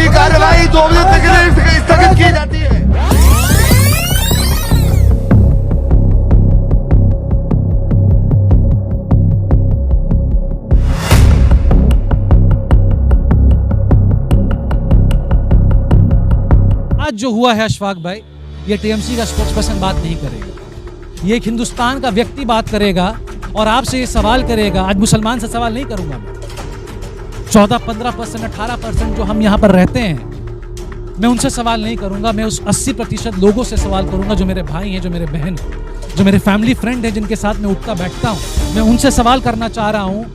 की कार्रवाई 2 बजे तक स्थगित की जाती है। आज जो हुआ है अशफाक भाई, ये टीएमसी का स्पोक्स पर्सन बात नहीं करेगा, ये एक हिंदुस्तान का व्यक्ति बात करेगा और आपसे ये सवाल करेगा। आज मुसलमान से सवाल नहीं करूंगा मैं, 14-15%, 18% जो हम यहाँ पर रहते हैं, मैं उनसे सवाल नहीं करूंगा। मैं उस 80% लोगों से सवाल करूंगा जो मेरे भाई हैं, जो मेरे बहन हैं, जो मेरे फैमिली फ्रेंड हैं, जिनके साथ मैं उठता बैठता हूँ। मैं उनसे सवाल करना चाह रहा हूँ,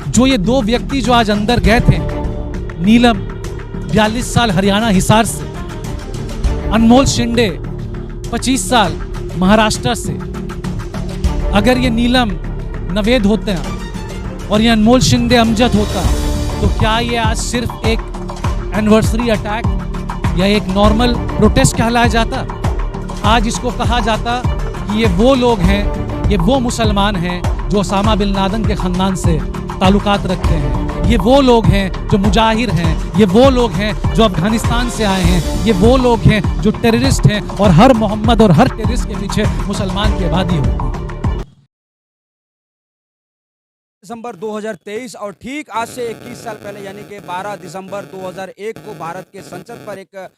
जो ये 2 व्यक्ति जो आज अंदर गए थे, नीलम 42 साल हरियाणा हिसार से, अनमोल शिंदे 25 साल महाराष्ट्र से। अगर ये नीलम नवेद होते हैं और ये अनमोल शिंदे अमजद होता, तो क्या ये आज सिर्फ एक एनिवर्सरी अटैक या एक नॉर्मल प्रोटेस्ट कहलाया जाता? आज इसको कहा जाता कि ये वो लोग हैं, ये वो मुसलमान हैं जो ओसामा बिन लादेन के ख़ानदान से ताल्लुकात रखते हैं, ये वो लोग हैं जो मुजाहिर हैं, ये वो लोग हैं जो अफगानिस्तान से आए हैं, ये वो लोग हैं जो टेररिस्ट हैं, और हर मोहम्मद और हर टेररिस्ट के पीछे मुसलमान की आबादी होगी। दिसंबर 2023 और ठीक आज से 21 साल पहले यानी कि 12 दिसंबर 2001 को भारत के संसद पर एक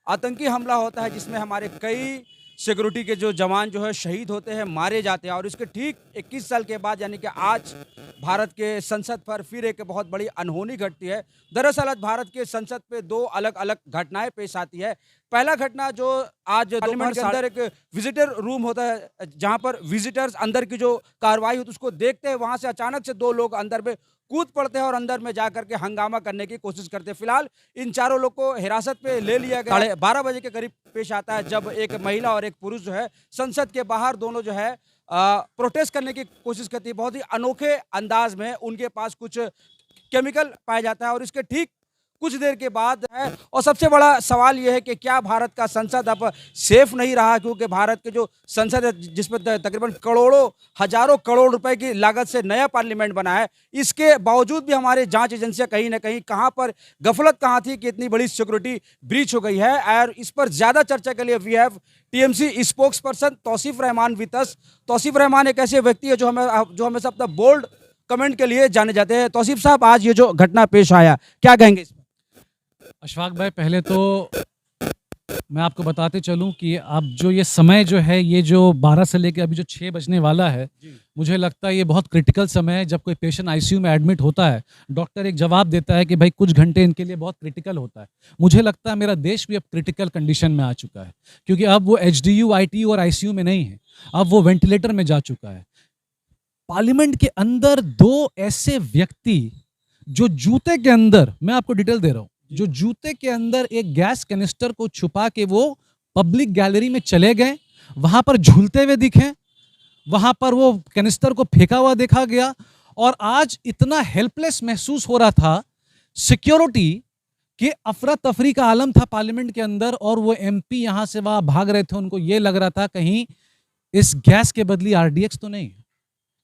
आतंकी हमला होता है, जिसमें हमारे कई सिक्योरिटी के जो जवान जो है शहीद होते हैं, मारे जाते हैं। और इसके ठीक 21 साल के बाद यानी कि आज भारत के संसद पर फिर एक बहुत बड़ी अनहोनी घटती है। दरअसल आज भारत के संसद पे 2 अलग अलग घटनाएं पेश आती है। पहला घटना जो आज पार्लियामेंट के अंदर एक विजिटर रूम होता है, जहां पर विजिटर्स अंदर की जो कार्रवाई होती है उसको देखते हैं, वहां से अचानक से 2 लोग अंदर में कूद पड़ते हैं और अंदर में जाकर के हंगामा करने की कोशिश करते हैं। फिलहाल इन चारों लोग को हिरासत पे ले लिया गया। 12:30 बजे के करीब पेश आता है, जब एक महिला और एक पुरुष जो है संसद के बाहर दोनों जो है प्रोटेस्ट करने की कोशिश करती है। बहुत ही अनोखे अंदाज में उनके पास कुछ केमिकल पाया जाता है और इसके ठीक कुछ देर के बाद है। और सबसे बड़ा सवाल यह है कि क्या भारत का संसद अब सेफ नहीं रहा, क्योंकि भारत के जो संसद है जिसमें तकरीबन करोड़ों हजारों करोड़ रुपए की लागत से नया पार्लियामेंट बना है, इसके बावजूद भी हमारे जांच एजेंसियां कहीं ना कहीं कहां पर गफलत कहां थी कि इतनी बड़ी सिक्योरिटी ब्रीच हो गई है। और इस पर ज्यादा चर्चा के लिए we have TMC spokesperson Tauseef Rahman with us. Tauseef Rahman एक ऐसे व्यक्ति है जो हमेशा अपना बोल्ड कमेंट के लिए जाने जाते हैं। तौसीफ साहब, आज ये जो घटना पेश आया, क्या कहेंगे? अशफाक भाई, पहले तो मैं आपको बताते चलूं कि अब जो ये समय जो है, ये जो 12 से लेकर अभी जो 6 बजने वाला है, मुझे लगता है ये बहुत क्रिटिकल समय है। जब कोई पेशेंट आईसीयू में एडमिट होता है, डॉक्टर एक जवाब देता है कि भाई कुछ घंटे इनके लिए बहुत क्रिटिकल होता है। मुझे लगता है मेरा देश भी अब क्रिटिकल कंडीशन में आ चुका है, क्योंकि अब वो एचडीयू, आईटीयू और आईसीयू में नहीं है, अब वो वेंटिलेटर में जा चुका है। पार्लियामेंट के अंदर 2 ऐसे व्यक्ति जो जूते के अंदर, मैं आपको डिटेल दे रहा हूँ, जो जूते के अंदर एक गैस कैनिस्टर को छुपा के वो पब्लिक गैलरी में चले गए, वहां पर झूलते हुए दिखे, वहां पर वो कैनिस्टर को फेंका हुआ देखा गया। और आज इतना हेल्पलेस महसूस हो रहा था, सिक्योरिटी के अफरा तफरी का आलम था पार्लियामेंट के अंदर, और वो एमपी यहां से वहां भाग रहे थे। उनको ये लग रहा था कहीं इस गैस के बदली आरडीएक्स तो नहीं,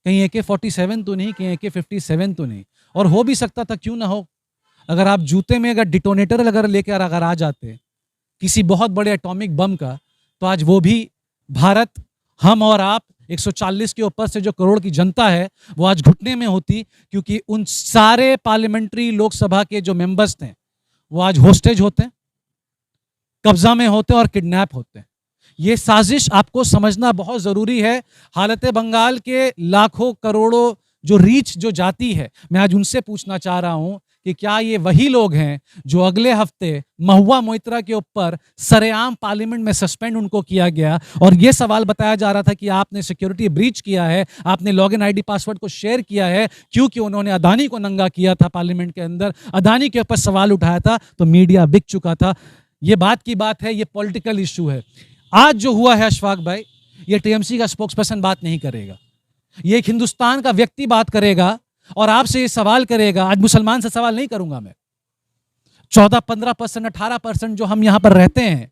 कहीं AK-47 तो नहीं, कहीं AK-57 तो नहीं। और हो भी सकता था, क्यों ना हो, अगर आप जूते में अगर डिटोनेटर अगर लेकर अगर आ जाते किसी बहुत बड़े एटॉमिक बम का, तो आज वो भी भारत, हम और आप 140 के ऊपर से जो करोड़ की जनता है, वो आज घुटने में होती, क्योंकि उन सारे पार्लियामेंट्री लोकसभा के जो मेंबर्स थे वो आज होस्टेज होते हैं, कब्जा में होते हैं और किडनैप होते हैं। ये साजिश आपको समझना बहुत जरूरी है। हालत बंगाल के लाखों करोड़ों जो रीच जो जाती है, मैं आज उनसे पूछना चाह रहा हूं कि क्या ये वही लोग हैं जो अगले हफ्ते महुआ मोइत्रा के ऊपर सरेआम पार्लियामेंट में सस्पेंड उनको किया गया, और ये सवाल बताया जा रहा था कि आपने सिक्योरिटी ब्रीच किया है, आपने लॉगिन आईडी पासवर्ड को शेयर किया है, क्योंकि उन्होंने अदानी को नंगा किया था पार्लियामेंट के अंदर, अदानी के ऊपर सवाल उठाया था, तो मीडिया बिक चुका था। ये बात की बात है, ये पॉलिटिकल इशू है। आज जो हुआ है अशफाक भाई, ये टीएमसी का स्पोक्स पर्सन बात नहीं करेगा, ये एक हिंदुस्तान का व्यक्ति बात करेगा और आपसे ये सवाल करेगा। आज मुसलमान से सवाल नहीं करूंगा मैं, 14-15%, 18% जो हम यहां पर रहते हैं,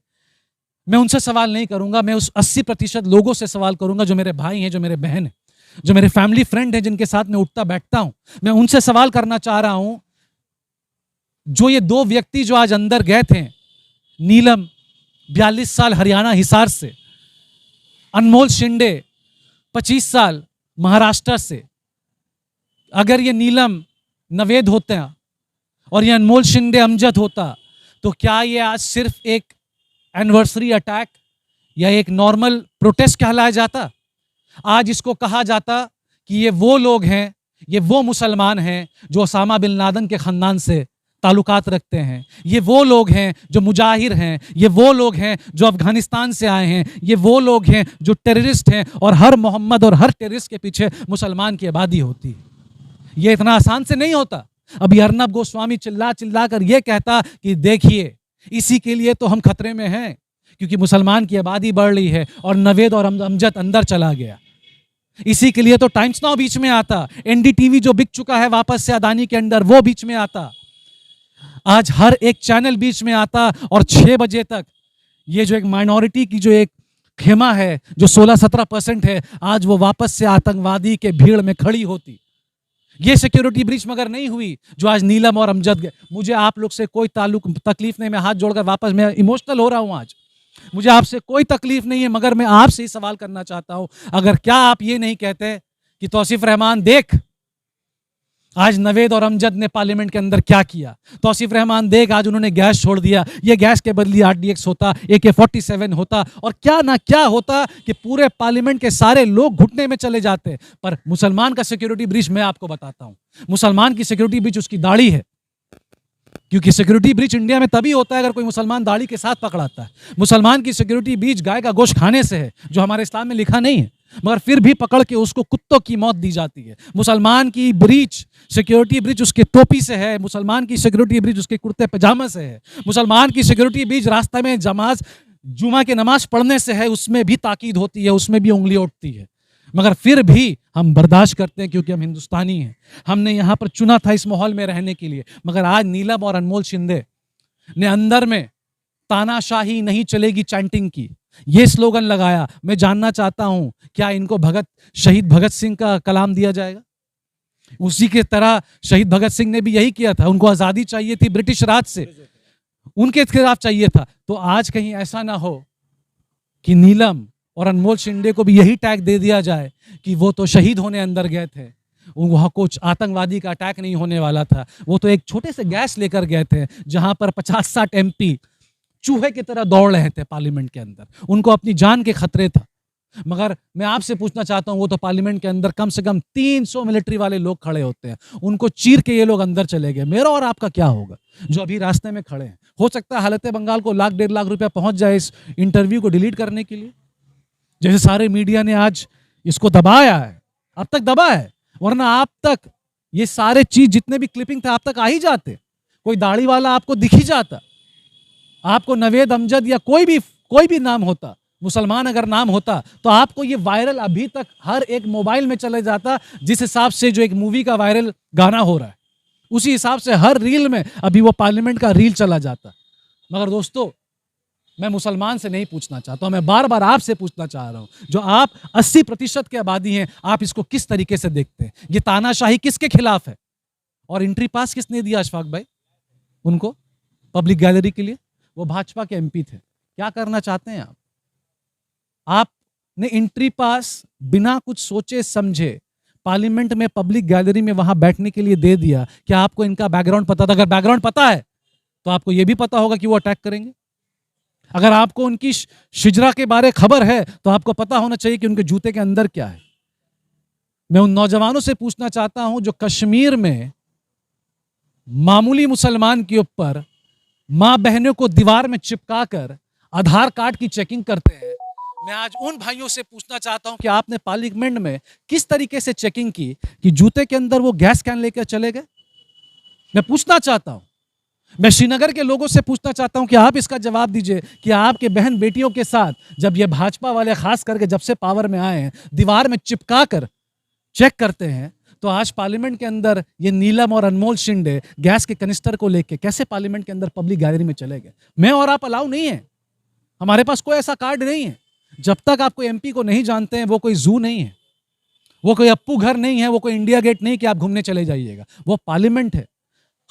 मैं उनसे सवाल नहीं करूंगा। मैं उस 80% लोगों से सवाल करूंगा जो मेरे भाई हैं, जो मेरे बहन हैं, जो मेरे फैमिली फ्रेंड हैं, जिनके साथ मैं उठता बैठता हूं। मैं उनसे सवाल करना चाह रहा हूं, जो ये दो व्यक्ति जो आज अंदर गए थे, नीलम 42 साल हरियाणा हिसार से, अनमोल शिंदे 25 साल महाराष्ट्र से, अगर ये नीलम नवेद होते हैं और ये अनमोल शिंदे अमजद होता, तो क्या ये आज सिर्फ एक एनिवर्सरी अटैक या एक नॉर्मल प्रोटेस्ट कहलाया जाता? आज इसको कहा जाता कि ये वो लोग हैं, ये वो मुसलमान हैं जो ओसामा बिन लादेन के ख़ानदान से ताल्लुकात रखते हैं, ये वो लोग हैं जो मुजाहिर हैं, ये वो लोग हैं जो अफगानिस्तान से आए हैं, ये वो लोग हैं जो टेररिस्ट हैं, और हर मोहम्मद और हर टेररिस्ट के पीछे मुसलमान की आबादी होती है। ये इतना आसान से नहीं होता। अभी अर्नब गोस्वामी चिल्ला चिल्ला कर ये कहता कि देखिए इसी के लिए तो हम खतरे में हैं, क्योंकि मुसलमान की आबादी बढ़ रही है और नवेद और अमजद अंदर चला गया। इसी के लिए तो टाइम्स नाउ बीच में आता, एनडीटीवी जो बिक चुका है वापस से अदानी के अंदर, वो बीच में आता, आज हर एक चैनल बीच में आता, और 6 बजे तक ये जो एक माइनॉरिटी की जो एक खेमा है जो 16-17% है, आज वो वापस से आतंकवादी के भीड़ में खड़ी होती। ये सिक्योरिटी ब्रीच मगर नहीं हुई जो आज नीलम और अमजद गए। मुझे आप लोग से कोई तकलीफ नहीं, मैं हाथ जोड़कर वापस, मैं इमोशनल हो रहा हूं आज, मुझे आपसे कोई तकलीफ नहीं है, मगर मैं आपसे ही सवाल करना चाहता हूं, अगर क्या आप ये नहीं कहते कि तौसीफ रहमान देख आज नवेद और अमजद ने पार्लियामेंट के अंदर क्या किया, तौसीफ रहमान देख आज उन्होंने गैस छोड़ दिया, ये गैस के बदले RDX होता, AK-47 होता, और क्या ना क्या होता कि पूरे पार्लियामेंट के सारे लोग घुटने में चले जाते। पर मुसलमान का सिक्योरिटी ब्रीच मैं आपको बताता हूं, मुसलमान की सिक्योरिटी ब्रीच उसकी दाढ़ी है, क्योंकि सिक्योरिटी ब्रीच इंडिया में तभी होता है अगर कोई मुसलमान दाढ़ी के साथ पकड़ाता है। मुसलमान की सिक्योरिटी ब्रीच गाय का गोश्त खाने से है, जो हमारे इस्लाम में लिखा नहीं है, मगर फिर भी पकड़ के उसको कुत्तों की मौत दी जाती है। मुसलमान की ब्रीच, सिक्योरिटी ब्रीच उसके टोपी से है, मुसलमान की सिक्योरिटी ब्रीच उसके कुर्ते पजामा से है, मुसलमान की सिक्योरिटी ब्रीच रास्ते में जुमा की नमाज पढ़ने से है, उसमें भी ताकीद होती है, उसमें भी उंगली उठती है, मगर फिर भी हम बर्दाश्त करते हैं क्योंकि हम हिंदुस्तानी हैं। हमने यहाँ पर चुना था इस माहौल में रहने के लिए। मगर आज नीलम और अनमोल शिंदे ने अंदर में तानाशाही नहीं चलेगी चैंटिंग की, ये स्लोगन लगाया। मैं जानना चाहता हूं क्या इनको शहीद भगत सिंह का कलाम दिया जाएगा? उसी के तरह शहीद भगत सिंह ने भी यही किया था, उनको आज़ादी चाहिए थी ब्रिटिश राज से, उनके खिलाफ चाहिए था। तो आज कहीं ऐसा ना हो कि नीलम और अनमोल शिंदे को भी यही टैग दे दिया जाए कि वो तो शहीद होने अंदर गए थे, वहाँ कुछ आतंकवादी का अटैक नहीं होने वाला था, वो तो एक छोटे से गैस लेकर गए थे जहां पर 50-60 MP चूहे की तरह दौड़ रहे थे पार्लियामेंट के अंदर, उनको अपनी जान के खतरे था। मगर मैं आपसे पूछना चाहता हूं, वो तो पार्लियामेंट के अंदर कम से कम 300 मिलिट्री वाले लोग खड़े होते हैं, उनको चीर के ये लोग अंदर चले गए। मेरा और आपका क्या होगा जो अभी रास्ते में खड़े हैं? हो सकता है हालत बंगाल को 1-1.5 लाख रुपया पहुंच जाए इस इंटरव्यू को डिलीट करने के लिए, जैसे सारे मीडिया ने आज इसको दबाया है, अब तक दबा है, वरना आप तक ये सारे चीज जितने भी क्लिपिंग थे आप तक आ ही जाते, कोई दाढ़ी वाला आपको दिख ही जाता, आपको नवेद अमजद या कोई भी नाम होता, मुसलमान अगर नाम होता तो आपको ये वायरल अभी तक हर एक मोबाइल में चले जाता। जिस हिसाब से जो एक मूवी का वायरल गाना हो रहा है उसी हिसाब से हर रील में अभी वो पार्लियामेंट का रील चला जाता। मगर दोस्तों, मैं मुसलमान से नहीं पूछना चाहता हूं, मैं बार बार आपसे पूछना चाह रहा हूं, जो आप 80% की आबादी हैं, आप इसको किस तरीके से देखते हैं? ये तानाशाही किसके खिलाफ है? और एंट्री पास किसने दिया अशफाक भाई उनको पब्लिक गैलरी के लिए? वो भाजपा के MP थे। क्या करना चाहते हैं आप? आपने एंट्री पास बिना कुछ सोचे समझे पार्लियामेंट में पब्लिक गैलरी में वहां बैठने के लिए दे दिया। क्या आपको इनका बैकग्राउंड पता था? अगर बैकग्राउंड पता है तो आपको यह भी पता होगा कि वो अटैक करेंगे। अगर आपको उनकी शिजरा के बारे खबर है तो आपको पता होना चाहिए कि उनके जूते के अंदर क्या है। मैं उन नौजवानों से पूछना चाहता हूं जो कश्मीर में मामूली मुसलमान के ऊपर मां बहनों को दीवार में चिपका कर आधार कार्ड की चेकिंग करते हैं। मैं आज उन भाइयों से पूछना चाहता हूं कि आपने पार्लियामेंट में किस तरीके से चेकिंग की कि जूते के अंदर वो गैस कैन लेकर चले गए? मैं पूछना चाहता हूं, मैं श्रीनगर के लोगों से पूछना चाहता हूं कि आप इसका जवाब दीजिए कि आपके बहन बेटियों के साथ जब ये भाजपा वाले खास करके जब से पावर में आए हैं दीवार में चिपका कर चेक करते हैं, तो आज पार्लियामेंट के अंदर ये नीलम और अनमोल शिंदे गैस के कनिस्टर को लेके कैसे पार्लियामेंट के अंदर पब्लिक गैलरी में चले गए? मैं और आप अलाउ नहीं है, हमारे पास कोई ऐसा कार्ड नहीं है। जब तक आप कोई MP को नहीं जानते हैं, वो कोई जू नहीं है, वो कोई अप्पू घर नहीं है, वो कोई इंडिया गेट नहीं कि आप घूमने चले जाइएगा। वो पार्लियामेंट है।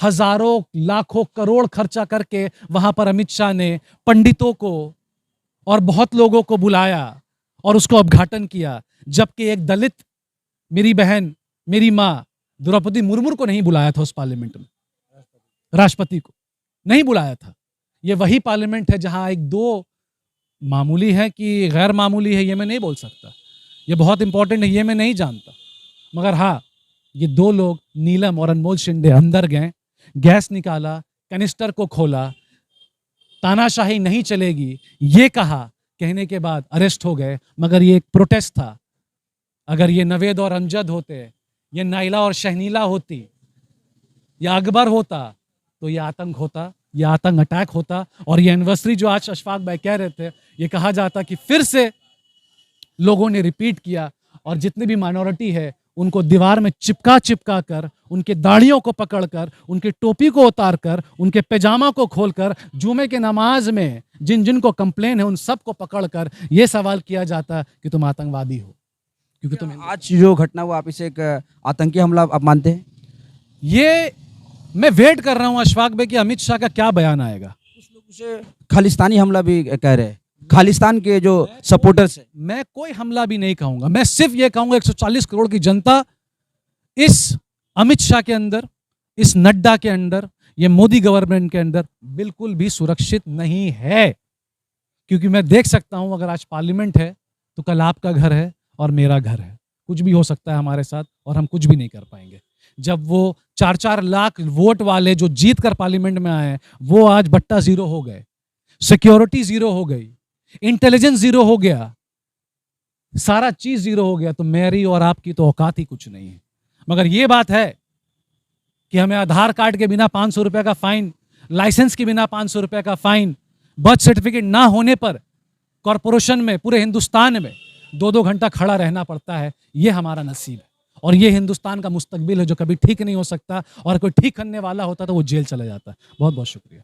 हजारों लाखों करोड़ खर्चा करके वहां पर अमित शाह ने पंडितों को और बहुत लोगों को बुलाया और उसको उद्घाटन किया, जबकि एक दलित, मेरी बहन, मेरी मां द्रौपदी मुर्मू को नहीं बुलाया था उस पार्लियामेंट में, राष्ट्रपति को नहीं बुलाया था। ये वही पार्लियामेंट है जहां एक दो मामूली है कि गैर मामूली है, ये मैं नहीं बोल सकता, ये बहुत इंपॉर्टेंट है, ये मैं नहीं जानता, मगर हाँ, ये दो लोग नीलम और अनमोल शिंदे अंदर गए, गैस निकाला, कैनिस्टर को खोला, तानाशाही नहीं चलेगी ये कहा, कहने के बाद अरेस्ट हो गए। मगर ये एक प्रोटेस्ट था। अगर ये नवेद और अमजद होते, ये नाइला और शहनीला होती, या अकबर होता, तो ये आतंक होता, ये आतंक अटैक होता। और ये एनिवर्सरी जो आज अशफाक भाई कह रहे थे, ये कहा जाता कि फिर से लोगों ने रिपीट किया और जितनी भी माइनॉरिटी है उनको दीवार में चिपका कर, उनके दाढ़ियों को पकड़कर, उनकी टोपी को उतारकर, उनके पैजामा को खोलकर, जुमे के नमाज में जिन जिन को कंप्लेन है उन सब को पकड़कर यह सवाल किया जाता कि तुम आतंकवादी हो, क्योंकि तुम। आज जो घटना हुआ, आप इसे एक आतंकी हमला आप मानते हैं? ये मैं वेट कर रहा हूं अशफाक भाई कि अमित शाह का क्या बयान आएगा। कुछ लोग उसे खालिस्तानी हमला भी कह रहे हैं, खालिस्तान के जो सपोर्टर्स है। मैं कोई हमला भी नहीं कहूंगा, मैं सिर्फ ये कहूंगा 140 करोड़ की जनता इस अमित शाह के अंदर, इस नड्डा के अंदर, ये मोदी गवर्नमेंट के अंदर बिल्कुल भी सुरक्षित नहीं है। क्योंकि मैं देख सकता हूं अगर आज पार्लियामेंट है तो कल आपका घर है और मेरा घर है, कुछ भी हो सकता है हमारे साथ और हम कुछ भी नहीं कर पाएंगे। जब वो 4-4 लाख वोट वाले जो जीत कर पार्लियामेंट में आए वो आज बट्टा जीरो हो गए, सिक्योरिटी जीरो हो गई, इंटेलिजेंस जीरो हो गया, सारा चीज जीरो हो गया, तो मेरी और आपकी तो औकात ही कुछ नहीं है। मगर यह बात है कि हमें आधार कार्ड के बिना 500 रुपए का फाइन, लाइसेंस के बिना 500 रुपए का फाइन, बर्थ सर्टिफिकेट ना होने पर कॉरपोरेशन में पूरे हिंदुस्तान में 2-2 घंटा खड़ा रहना पड़ता है। यह हमारा नसीब है और यह हिंदुस्तान का मुस्तकबिल है जो कभी ठीक नहीं हो सकता, और कोई ठीक करने वाला होता तो वो जेल चला जाता है। बहुत बहुत शुक्रिया।